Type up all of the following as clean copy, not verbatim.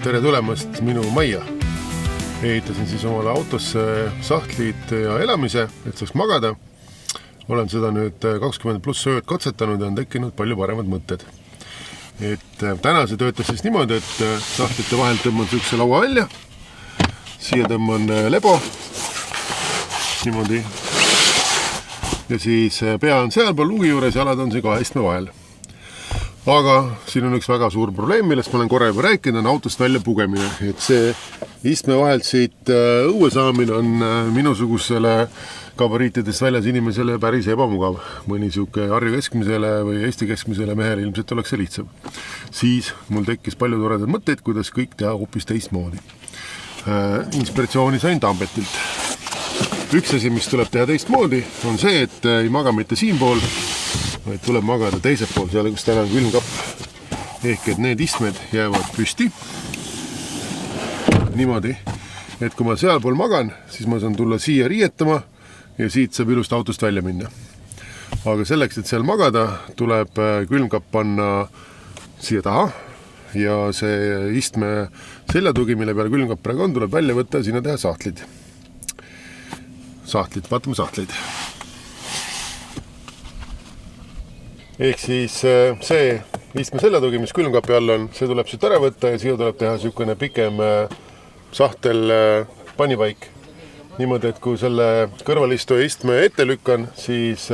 tere tulemast minu majja. Ehitasin siis omale autosse sahtlid ja elamise, et saaks magada. Olen seda nüüd 20+ ööd katsetanud ja on tekkinud palju paremad mõtted. Täna see töötas siis niimoodi, et sahtlite vahel tõmban sükse laua välja. Siia tõmban lebo. Niimoodi. Ja siis pea on sealpool luugi juures ja jalad on siin kahe istme vahel. Aga siin on üks väga suur probleem, millest ma olen korra juba rääkinud, on autost välja pugemine. Et see istme vahelt siit õue saamine on minusugusele gabariitidest väljas inimesele päris ebamugav. Mõni siuke Harju keskmisele või Eesti keskmisele mehele ilmselt oleks see lihtsam. Siis mul tekkis palju toredad mõtteid, kuidas kõik teha hoopis teistmoodi. Inspiratsiooni sain Tambetilt. Üks asi, mis tuleb teha teistmoodi, on see, et ei maga mitte siin pool, vaid tuleb magada teiselt pool, seal kus täna on külmkapp. Ehk et need istmed jäävad püsti. Niimoodi, et kui ma seal pool magan, siis ma saan tulla siia riietama ja siit saab ilust autost välja minna. Aga selleks, et seal magada, tuleb külmkapp panna siia taha ja see istme seljatugi, mille peal külmkapp praegu on, tuleb välja võtta ja sinna teha sahtlid. Vaatame sahtlid. Ehk siis see istme seljatugi, mis külmkapi all on, see tuleb siit ära võtta ja siia tuleb teha niisugune pikem sahtel panipaik. Niimoodi, et kui selle kõrvalistuja istme ette lükkan, siis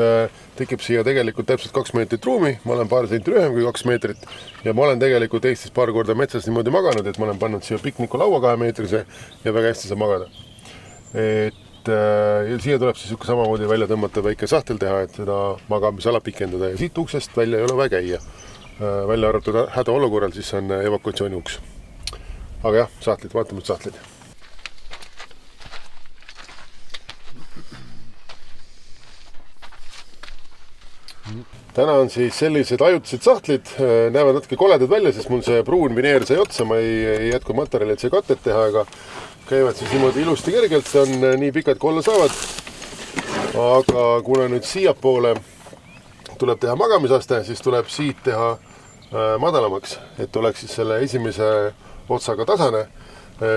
tekib siia tegelikult täpselt 2 meetrit ruumi. Ma olen paar senti lühem kui 2 meetrit ja ma olen tegelikult Eestis paar korda metsas niimoodi maganud, et ma olen pannud siia pikniku laua 2 meetrise ja väga hästi saab magada. Ja siia tuleb siis samamoodi välja tõmmata väike sahtel teha, et seda magamisala pikendada ja siit uksest välja ei ole vaja käia. Välja arvatud hädaolukorral, siis on evakuatsiooni uks. Aga jah, sahtlid, vaatame sahtlid. Täna on siis sellised ajutised sahtlid, näevad natuke koledad välja, sest mul see pruun vineer sai otsa, ma ei jätku materjali, et see katet teha, aga käivad siis niimoodi ilusti kergelt, see on nii pikad kui olla saavad. Aga kuna nüüd siia poole tuleb teha magamisaste, siis tuleb siit teha madalamaks, et oleks siis selle esimese otsaga tasane.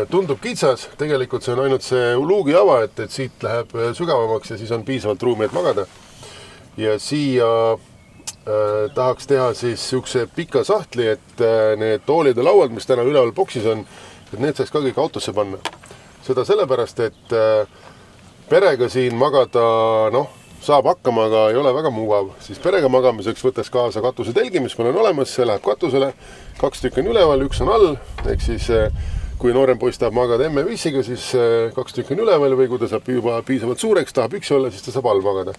Tundub kitsas, tegelikult see on ainult see luugi ava, et siit läheb sügavamaks ja siis on piisavalt ruumi, et magada. Ja siia tahaks teha siis niisuguse pika sahtli, et need toolid ja lauad, mis täna üleval boksis on, et need saaks ka kõik autosse panna. Seda sellepärast, et perega siin magada, saab hakkama, aga ei ole väga mugav. Siis perega magamiseks võttes kaasa katuse telgi, mis meil on olemas, see läheb katusele. 2 tükki on üleval, 1 on all. Ehk siis, kui noorem poiss tahab magada M5-ga, siis 2 tükki on üleval või kui ta saab juba piisavalt suureks, tahab üksi olla, siis ta saab all magada.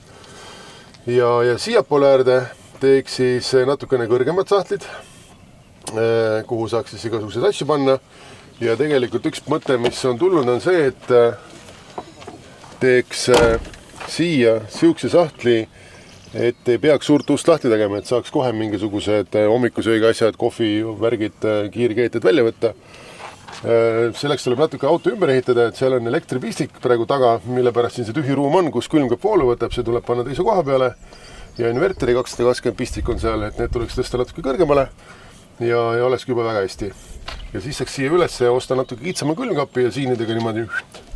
Ja siiapoole äärde teeks siis natukene kõrgemad sahtlid, kuhu saaks siis igasuguseid asju panna. Ja tegelikult üks mõte, mis on tulnud, on see, et teeks siia siukse sahtli, et ei peaks suurt ust lahti tegema, et saaks kohe mingisugused hommikusöögi asjad, kohvi, värgid, kiirkeeted välja võtta. Selleks tuleb natuke auto ümber ehitada, et seal on elektripistik praegu taga, mille pärast siin see tühi ruum on, kus külmkapp voolu võtab, see tuleb panna teise koha peale ja inverteri 220 pistik on seal, et need tuleks tõsta natuke kõrgemale ja olekski juba väga hästi. Ja siis saaks siia üles osta natuke kitsama külmkapi ja siinidega niimoodi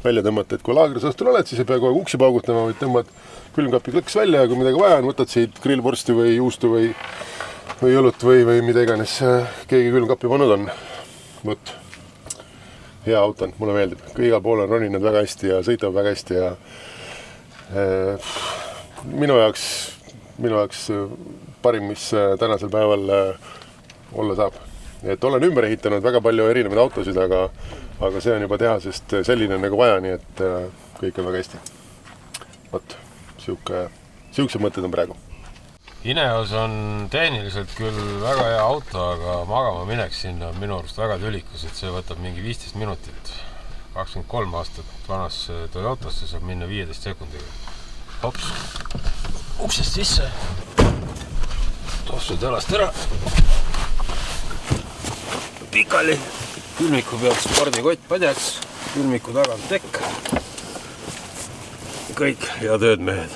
välja tõmmata, et kui laagris õhtul oled, siis ei pea kogu uksi paugutama, vaid tõmbad külmkapi klõks välja ja kui midagi vaja on, võtad siit grillvorsti või juustu või õlut või mida iganes keegi külmkapi pannud on. Võt. Hea auto on, mulle meeldib. Kui igal pool on roninud väga hästi ja sõitavad väga hästi ja minu jaoks parim, mis tänasel päeval olla saab. Et olen ümber ehitanud väga palju erinevaid autosid, aga see on juba teha, sest selline on nagu vaja, nii et kõik on väga hästi. Võt, siukse mõtted on praegu. Ineos on tehniliselt küll väga hea auto, aga magama mineks sinna on minu arust väga tülikus, et see võtab mingi 15 minutit. 23 aastat vanas Toyotasse saab minna 15 sekundiga. Hops, uksest sisse, tossud jalast ära, pikali, külmiku pealt spordikott padjaks, külmiku tagant tekk. Kõik head ööd, mehed.